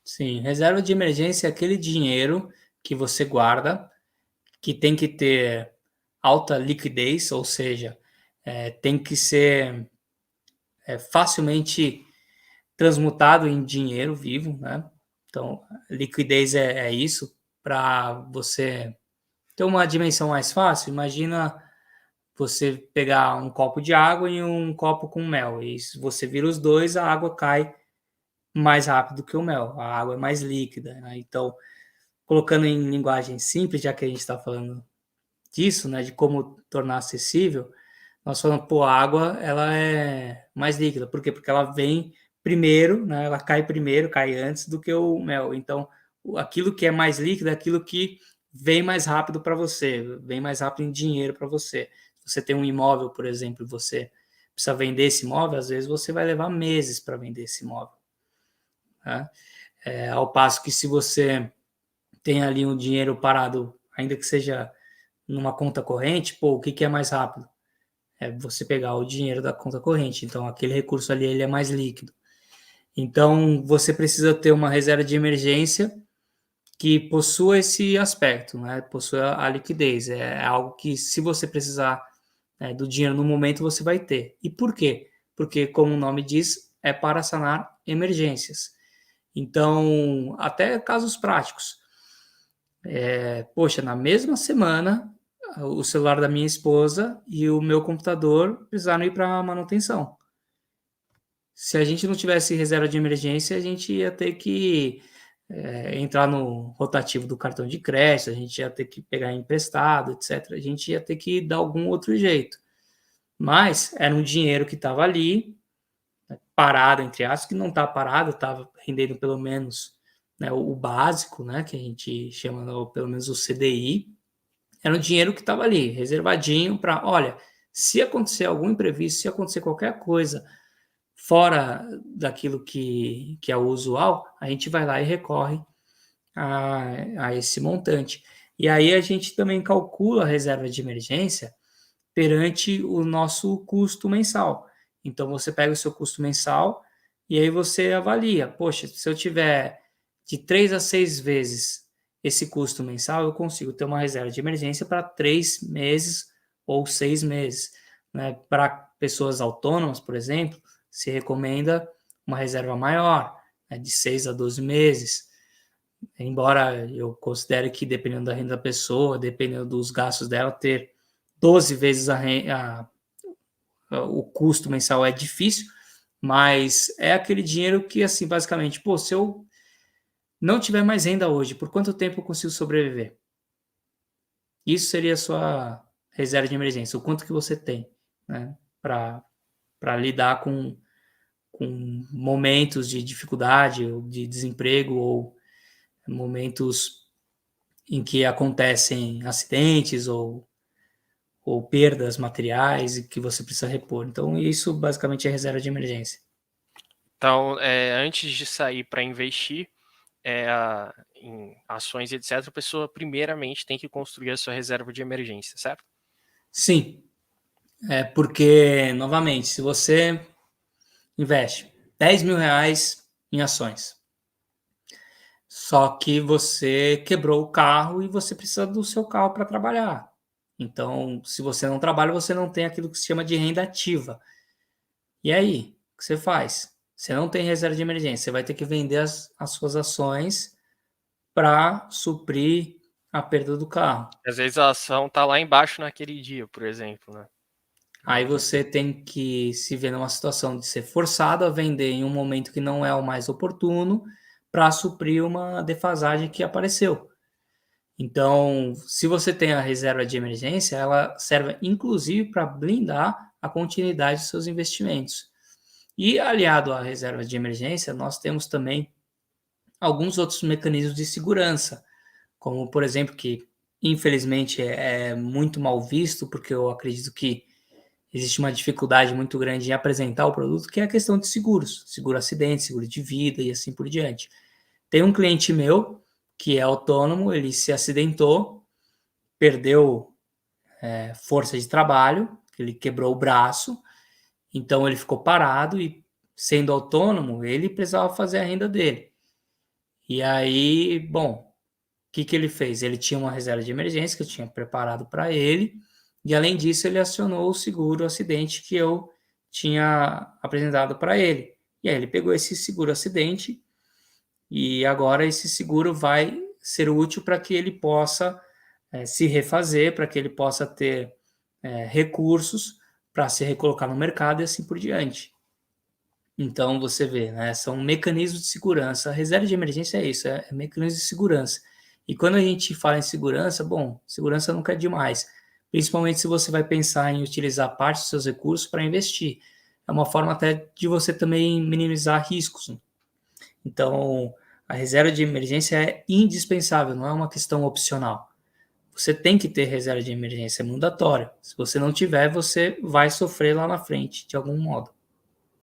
Sim, reserva de emergência é aquele dinheiro que você guarda, que tem que ter alta liquidez, ou seja, tem que ser facilmente transmutado em dinheiro vivo, né? Então, liquidez é isso, para você ter uma dimensão mais fácil. Imagina você pegar um copo de água e um copo com mel, e se você vira os dois, a água cai mais rápido que o mel, a água é mais líquida, né? Então, colocando em linguagem simples, já que a gente está falando disso, né, de como tornar acessível, nós falamos, pô, a água ela é mais líquida. Por quê? Porque ela vem primeiro, né, ela cai primeiro, cai antes do que o mel. Então, aquilo que é mais líquido é aquilo que vem mais rápido para você, vem mais rápido em dinheiro para você. Se você tem um imóvel, por exemplo, e você precisa vender esse imóvel, às vezes você vai levar meses para vender esse imóvel. Né? Ao passo que se você tem ali um dinheiro parado, ainda que seja numa conta corrente, pô, o que, que é mais rápido? É você pegar o dinheiro da conta corrente. Então, aquele recurso ali ele é mais líquido. Então, você precisa ter uma reserva de emergência que possua esse aspecto, né? Possua a liquidez. É algo que, se você precisar, né, do dinheiro no momento, você vai ter. E por quê? Porque, como o nome diz, é para sanar emergências. Então, até casos práticos. Poxa, na mesma semana, o celular da minha esposa e o meu computador precisaram ir para manutenção. Se a gente não tivesse reserva de emergência, a gente ia ter que entrar no rotativo do cartão de crédito, a gente ia ter que pegar emprestado, etc. A gente ia ter que dar algum outro jeito. Mas era um dinheiro que estava ali, parado, entre aspas, que não está parado, estava rendendo pelo menos, né, o básico, né, que a gente chama, ou pelo menos o CDI. Era um dinheiro que estava ali, reservadinho para, olha, se acontecer algum imprevisto, se acontecer qualquer coisa fora daquilo que é o usual, a gente vai lá e recorre a esse montante. E aí a gente também calcula a reserva de emergência perante o nosso custo mensal. Então você pega o seu custo mensal e aí você avalia, poxa, se eu tiver de 3 a 6 vezes esse custo mensal, eu consigo ter uma reserva de emergência para 3 meses ou 6 meses. Né? Para pessoas autônomas, por exemplo, se recomenda uma reserva maior, né, de 6 a 12 meses. Embora eu considere que, dependendo da renda da pessoa, dependendo dos gastos dela, ter 12 vezes o custo mensal é difícil, mas é aquele dinheiro que, assim, basicamente, pô, se eu não tiver mais renda hoje, por quanto tempo eu consigo sobreviver? Isso seria a sua reserva de emergência, o quanto que você tem, né, para lidar com momentos de dificuldade, ou de desemprego, ou momentos em que acontecem acidentes ou perdas materiais e que você precisa repor. Então, isso basicamente é reserva de emergência. Então, antes de sair para investir em ações, etc., a pessoa primeiramente tem que construir a sua reserva de emergência, certo? Sim, porque, novamente, se você investe R$ 10.000 em ações, só que você quebrou o carro e você precisa do seu carro para trabalhar. Então, se você não trabalha, você não tem aquilo que se chama de renda ativa. E aí, o que você faz? Você não tem reserva de emergência, você vai ter que vender as suas ações para suprir a perda do carro. Às vezes a ação está lá embaixo naquele dia, por exemplo, né? Aí você tem que se ver numa situação de ser forçado a vender em um momento que não é o mais oportuno para suprir uma defasagem que apareceu. Então, se você tem a reserva de emergência, ela serve inclusive para blindar a continuidade dos seus investimentos. E aliado à reserva de emergência, nós temos também alguns outros mecanismos de segurança, como, por exemplo, que infelizmente é muito mal visto, porque eu acredito que existe uma dificuldade muito grande em apresentar o produto, que é a questão de seguros, seguro acidente, seguro de vida e assim por diante. Tem um cliente meu que é autônomo, ele se acidentou, perdeu força de trabalho, ele quebrou o braço, então ele ficou parado e, sendo autônomo, ele precisava fazer a renda dele. E aí, bom, o que ele fez? Ele tinha uma reserva de emergência que eu tinha preparado para ele, e além disso, ele acionou o seguro acidente que eu tinha apresentado para ele. E aí ele pegou esse seguro acidente e agora esse seguro vai ser útil para que ele possa se refazer, para que ele possa ter recursos para se recolocar no mercado e assim por diante. Então você vê, né, são mecanismos de segurança. A reserva de emergência é isso, é mecanismo de segurança. E quando a gente fala em segurança, bom, segurança nunca é demais, principalmente se você vai pensar em utilizar parte dos seus recursos para investir. É uma forma até de você também minimizar riscos. Então, a reserva de emergência é indispensável, não é uma questão opcional. Você tem que ter reserva de emergência, é mandatório. Se você não tiver, você vai sofrer lá na frente, de algum modo.